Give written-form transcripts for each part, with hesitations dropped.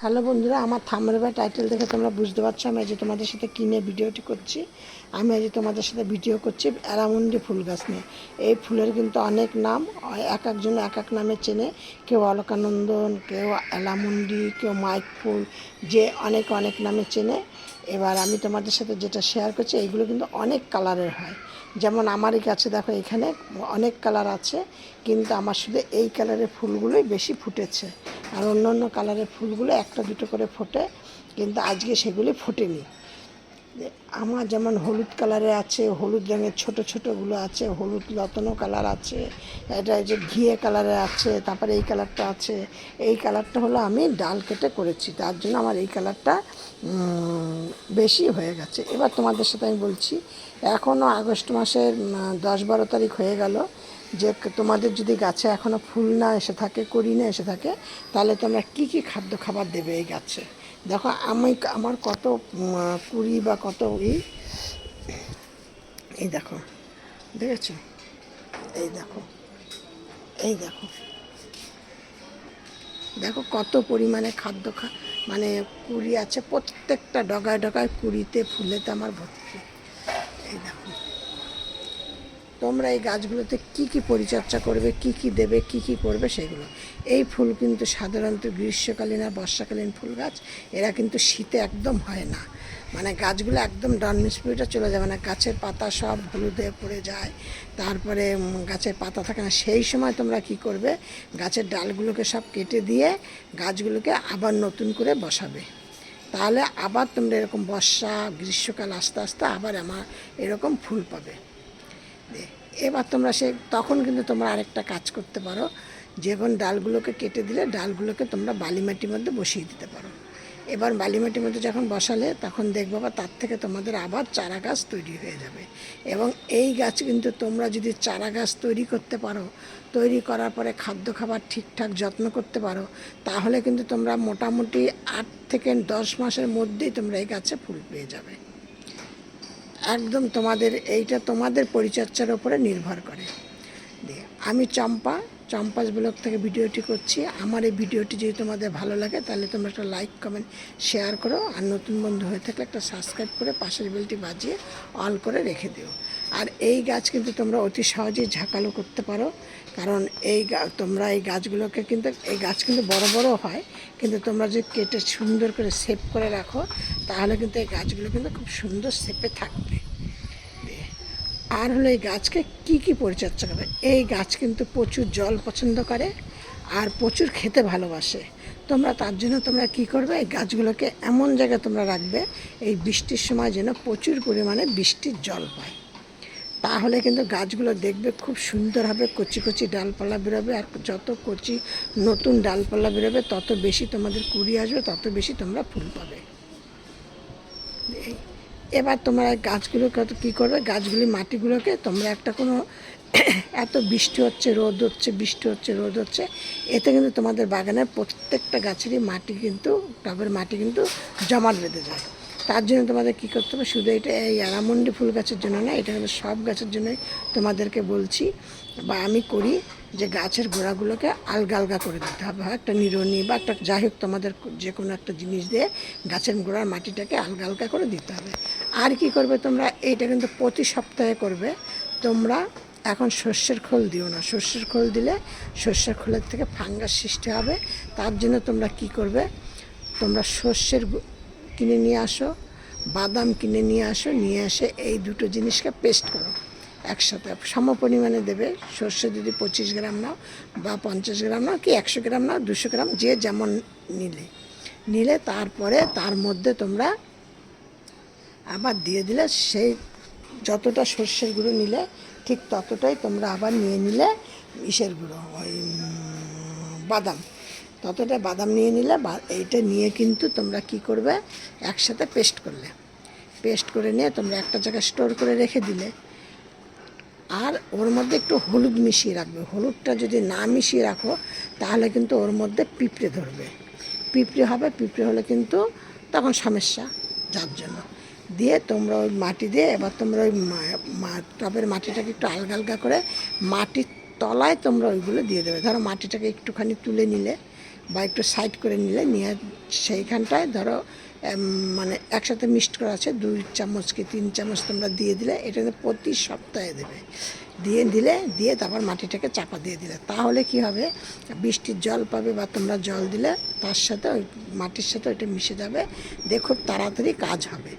Hello বন্ধুরা, আমার thumbnail বা টাইটেল দেখে তোমরা বুঝতে পারছো আমি আজ তোমাদের সাথে কী নিয়ে ভিডিওটি করছি। আমি আজ তোমাদের সাথে ভিডিও করছি অ্যারামুন্ডি ফুল গাছ নিয়ে। এই ফুলের কিন্তু অনেক নাম, এক একজন এক এক নামে চেনে। কেউ অলকানন্দন, কেউ অ্যারামুন্ডি, কেউ মাইক ফুল, যে অনেক অনেক নামে চেনে। এবার আমি তোমাদের সাথে যেটা শেয়ার করছি, এইগুলো কিন্তু অনেক কালারের হয়। যেমন আমার এই গাছে দেখো, এখানে অনেক কালার আছে, কিন্তু আমার শুধু এই কালারের ফুলগুলোই বেশি ফুটেছে। আর অন্য অন্য কালারের ফুলগুলো একটা দুটো করে ফোটে, কিন্তু আজকে সেগুলি ফোটেনি। আমার যেমন হলুদ কালারে আছে, হলুদ রঙের ছোট ছোটোগুলো আছে, হলুদ লতানো কালার আছে, এটা যে ঘিয়ে কালারে আছে, তারপরে এই কালারটা আছে। এই কালারটা হলো আমি ডাল কেটে করেছি, তার জন্য আমার এই কালারটা বেশি হয়ে গেছে। এবার তোমাদের সাথে আমি বলছি, এখনও আগস্ট মাসের 10-12 তারিখ হয়ে গেল, যে তোমাদের যদি গাছে এখনও ফুল না এসে থাকে, কড়ি না এসে থাকে, তাহলে তোমরা কী কী খাদ্য খাবার দেবে এই গাছে। দেখো আমার কত কুড়ি বা কত এই দেখো, দেখেছো? এই দেখো, এই দেখো, দেখো কত পরিমাণে খাদ্য মানে কুড়ি আছে, প্রত্যেকটা ডগায় ডগায় কুড়িতে ফুলেতে আমার ভর্তি। এই দেখো, তোমরা এই গাছগুলোতে কি কি পরিচর্যা করবে, কি কি দেবে, কি কি করবে সেগুলো। এই ফুল কিন্তু সাধারণত গ্রীষ্মকালীন আর বর্ষাকালীন ফুল গাছ, এরা কিন্তু শীতে একদম হয় না। মানে গাছগুলো একদম ডরমেন্ট পিরিয়ডে চলে যাবে না, গাছের পাতা সব হলুদে পড়ে যায়, তারপরে গাছের পাতা থাকে না। সেই সময় তোমরা কি করবে, গাছের ডালগুলোকে সব কেটে দিয়ে গাছগুলোকে আবার নতুন করে বসাবে। তাহলে আবার তোমরা এরকম বর্ষা গ্রীষ্মকাল আস্তে আস্তে আবার আমার এরকম ফুল পাবে। এবার তোমরা তখন কিন্তু তোমরা আরেকটা কাজ করতে পারো, যেমন ডালগুলোকে কেটে দিলে ডালগুলোকে তোমরা বালি মাটির মধ্যে বসিয়ে দিতে পারো। এবার বালি মাটির মধ্যে যখন বসালে তখন দেখবো বা তার থেকে তোমাদের আবার চারা গাছ তৈরি হয়ে যাবে। এবং এই গাছ কিন্তু তোমরা যদি চারা গাছ তৈরি করতে পারো, তৈরি করার পরে খাদ্য খাবার ঠিকঠাক যত্ন করতে পারো, তাহলে কিন্তু তোমরা মোটামুটি 8 থেকে 10 মাসের মধ্যেই তোমরা এই গাছে ফুল পেয়ে যাবে। একদম এইটা তোমাদের পরিচর্যার ওপরে নির্ভর করে। আমি চম্পাস ব্লগ থেকে ভিডিওটি করছি। আমার এই ভিডিওটি যদি তোমাদের ভালো লাগে, তাহলে তোমরা একটা লাইক কমেন্ট শেয়ার করো, আর নতুন বন্ধু হয়ে থাকলে একটা সাবস্ক্রাইব করে পাশের বেলটি বাজিয়ে অল করে রেখে দিও। আর এই গাছ কিন্তু তোমরা অতি সহজেই ঝাঁকালো করতে পারো, কারণ তোমরা এই গাছগুলোকে কিন্তু, এই গাছ কিন্তু বড় বড় হয়, কিন্তু তোমরা যদি কেটে সুন্দর করে শেপ করে রাখো, তাহলে কিন্তু এই গাছগুলো কিন্তু খুব সুন্দর শেপে থাকবে। আর হলো এই গাছকে কি কি পরিচর্যা করবে। এই গাছ কিন্তু প্রচুর জল পছন্দ করে আর প্রচুর খেতে ভালোবাসে। তোমরা তার জন্য তোমরা কি করবে, এই গাছগুলোকে এমন জায়গায় তোমরা রাখবে, এই বৃষ্টির সময় যেন প্রচুর পরিমাণে বৃষ্টির জল পায়। তাহলে কিন্তু গাছগুলো দেখবে খুব সুন্দর হবে, কচি কচি ডালপালা বেরোবে, আর যত কচি নতুন ডালপালা বেরোবে তত বেশি তোমাদের কুড়ি আসবে, তত বেশি তোমরা ফুল পাবে। এবার তোমরা গাছগুলোকে কী করবে, গাছগুলি মাটিগুলোকে তোমরা একটা কোনো এত বৃষ্টি হচ্ছে রোদ হচ্ছে, বৃষ্টি হচ্ছে রোদ হচ্ছে, এতে কিন্তু তোমাদের বাগানের প্রত্যেকটা গাছেরই মাটি কিন্তু, টবের মাটি কিন্তু জমাট বেঁধে যায়। তার জন্য তোমাদের কী করতে হবে, শুধু এটা এই অ্যারামুন্ডি ফুল গাছের জন্য না, এটা কিন্তু সব গাছের জন্যই তোমাদেরকে বলছি বা আমি করি, যে গাছের গোড়াগুলোকে আলগা আলগা করে দিতে হবে, হয় একটা নিড়ানি বা একটা যাই হোক, তোমাদের যে কোনো একটা জিনিস দিয়ে গাছের গোড়ার মাটিটাকে আলগা আলগা করে দিতে হবে। আর কি করবে তোমরা, এইটা কিন্তু প্রতি সপ্তাহে করবে তোমরা। এখন সর্ষের খোল দিও না, সর্ষের খোল দিলে সর্ষের খোলের থেকে ফাঙ্গাস সৃষ্টি হবে। তার জন্য তোমরা কি করবে, তোমরা সর্ষের কিনে নিয়ে আসো, বাদাম কিনে নিয়ে আসো, নিয়ে এসে এই দুটো জিনিসকে পেস্ট করো একসাথে, সম পরিমাণে দেবে। সর্ষে যদি 25 গ্রাম নাও বা 50 গ্রাম নাও, কি 100 গ্রাম নাও, 200 গ্রাম, যে যেমন নিলে তারপরে তার মধ্যে তোমরা আবার দিয়ে দিলে, সেই যতটা সর্ষের গুঁড়ো নিলে ঠিক ততটাই তোমরা আবার নিয়ে নিলে ইসের গুঁড়ো, ওই বাদাম, ততটা বাদাম নিয়ে নিলে। এইটা নিয়ে কিন্তু তোমরা কি করবে, একসাথে পেস্ট করে নিয়ে তোমরা একটা জায়গায় স্টোর করে রেখে দিলে। আর ওর মধ্যে একটু হলুদ মিশিয়ে রাখবে। হলুদটা যদি না মিশিয়ে রাখো, তাহলে কিন্তু ওর মধ্যে পিঁপড়ে ধরবে, পিঁপড়ে হবে, পিঁপড়ে হলে কিন্তু তখন সমস্যা। যার জন্য দিয়ে তোমরা ওই মাটি দিয়ে, এবার তোমরা ওই টবের মাটিটাকে একটু আলগা আলগা করে মাটির তলায় তোমরা ওইগুলো দিয়ে দেবে। ধরো মাটিটাকে একটুখানি তুলে নিলে, বা একটু সাইড করে নিলে নিয়ে সেইখানটায় ধরো মানে একসাথে মিক্সড করা আছে 2 চামচ কি 3 চামচ তোমরা দিয়ে দিলে, এটা প্রতি সপ্তাহে দেবে। দিয়ে তারপর মাটিটাকে চাপা দিয়ে দিলে, তাহলে কি হবে, বৃষ্টির জল পাবে বা তোমরা জল দিলে তার সাথে ওই মাটির সাথে ওইটা মিশে যাবে, দিয়ে খুব তাড়াতাড়ি কাজ হবে।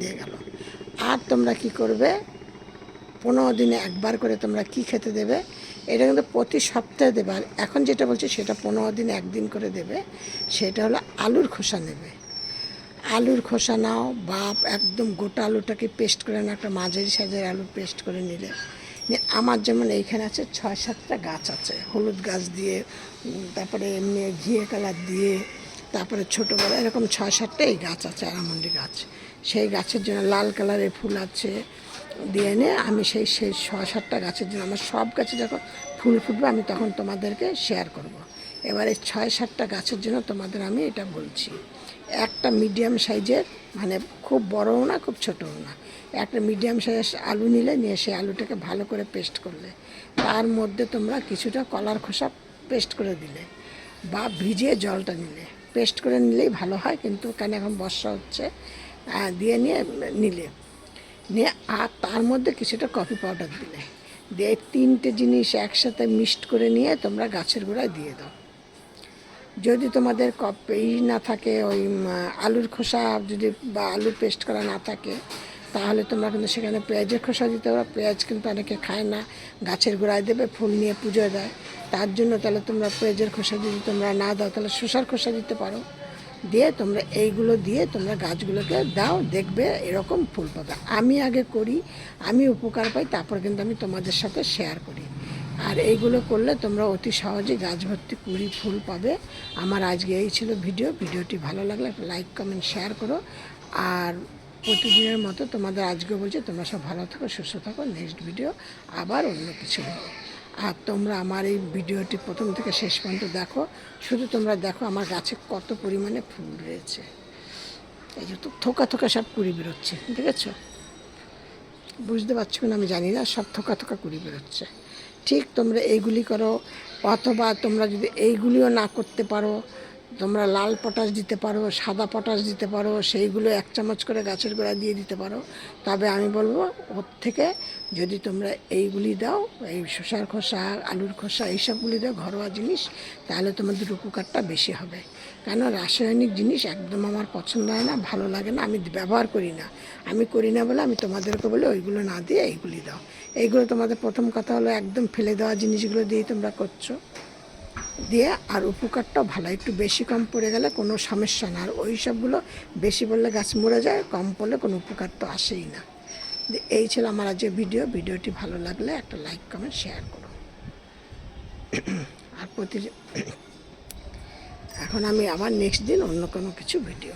দিয়ে গেল। আর তোমরা কি করবে, 15 দিনে একবার করে তোমরা কি খেতে দেবে, এটা কিন্তু প্রতি সপ্তাহে দেবে। আর এখন যেটা বলছি সেটা 15 দিনে একদিন করে দেবে। সেটা হলো আলুর খোসা নেবে, আলুর খোসা নাও বা একদম গোটা আলুটাকে পেস্ট করে নাও, একটা মাঝারি সাইজের আলু পেস্ট করে নিলে। আমার যেমন এইখানে আছে 6-7টা গাছ আছে, হলুদ গাছ দিয়ে, তারপরে এমনি ঘিয়ে কালার দিয়ে, তারপরে ছোটো বড় এরকম 6-7টা এই গাছ আছে, আরামন্ডি গাছ। সেই গাছের জন্য লাল কালারের ফুল আছে, দিয়ে এনে আমি সেই 6-7টা গাছের জন্য, আমার সব গাছে যখন ফুল ফুটবে আমি তখন তোমাদেরকে শেয়ার করব। এবারে 6-7টা গাছের জন্য তোমাদের আমি এটা বলছি। একটা মিডিয়াম সাইজের, মানে খুব বড়ও না খুব ছোটও না, একটা মিডিয়াম সাইজের আলু নিলে, নিয়ে সেই আলুটাকে ভালো করে পেস্ট করলে, তার মধ্যে তোমরা কিছুটা কলার খোসা পেস্ট করে দিলে, বা ভিজিয়ে জলটা নিলে, পেস্ট করে নিলেই ভালো হয়, কিন্তু কেন এখন বর্ষা হচ্ছে, দিয়ে নিলে নিয়ে, আর তার মধ্যে কিছুটা কফি পাউডার দিলে, দিয়ে 3টে জিনিস একসাথে মিক্সড করে নিয়ে তোমরা গাছের গোড়ায় দিয়ে দাও। যদি তোমাদের না থাকে, ওই আলুর খোসা যদি বা আলু পেস্ট করা না থাকে, তাহলে তোমরা কিন্তু সেখানে পেঁয়াজের খোসা দিতে পারো। পেঁয়াজ কিন্তু অনেকে খায় না, গাছের গোড়ায় দেবে, ফুল নিয়ে পুজো দেয়, তার জন্য তাহলে তোমরা পেঁয়াজের খোসা যদি তোমরা না দাও তাহলে শসার খোসা দিতে পারো। দিয়ে তোমরা এইগুলো দিয়ে তোমরা গাছগুলোকে দাও, দেখবে এরকম ফুল পাবে। আমি আগে করি, আমি উপকার পাই, তারপর কিন্তু আমি তোমাদের সাথে শেয়ার করি। আর এইগুলো করলে তোমরা অতি সহজেই গাছ ভর্তি কুড়ি ফুল পাবে। আমার আজকে এই ছিল ভিডিওটি ভালো লাগলে লাইক কমেন্ট শেয়ার করো। আর প্রতিদিনের মতো তোমাদের আজকে বলছি, তোমরা সব ভালো থাকো, সুস্থ থাকো। নেক্সট ভিডিও আবার অন্য কিছু হবে। আর তোমরা আমার এই ভিডিওটি প্রথম থেকে শেষ পর্যন্ত দেখো, শুধু তোমরা দেখো আমার গাছে কত পরিমাণে ফুল রয়েছে। এই যে তো থোকা থোকা সব কুড়ি বেরোচ্ছে, দেখেছো? বুঝতে পারছো না আমি জানি না, সব থোকা থোকা কুড়ি বেরোচ্ছে। ঠিক তোমরা এইগুলি করো, অথবা তোমরা যদি এইগুলিও না করতে পারো, তোমরা লাল পটাশ দিতে পারো, সাদা পটাশ দিতে পারো, সেইগুলো 1 চামচ করে গাছের গোড়া দিয়ে দিতে পারো। তবে আমি বলবো ওর থেকে যদি তোমরা এইগুলি দাও, এই শসার খোসা, আলুর খোসা, এইসবগুলি দাও, ঘরোয়া জিনিস, তাহলে তোমাদের উপকারটা বেশি হবে। কেন রাসায়নিক জিনিস একদম আমার পছন্দ হয় না, ভালো লাগে না, আমি ব্যবহার করি না। আমি করি না বলে আমি তোমাদেরকে বলে ওইগুলো না দিয়ে এইগুলি দাও। এইগুলো তোমাদের প্রথম কথা হলো একদম ফেলে দেওয়া জিনিসগুলো দিয়েই তোমরা করছো, দিয়ে আর উপকারটাও ভালো, একটু বেশি কম পড়ে গেলে কোনো সমস্যা না। আর ওই সবগুলো বেশি পড়লে গাছ মরে যায়, কম পড়লে কোনো উপকার তো আসেই না। এই ছিল আমার আজকে ভিডিওটি ভালো লাগলে একটা লাইক কমেন্ট শেয়ার করো। আর এখন আমি আবার নেক্সট দিন অন্য কোনো কিছু ভিডিও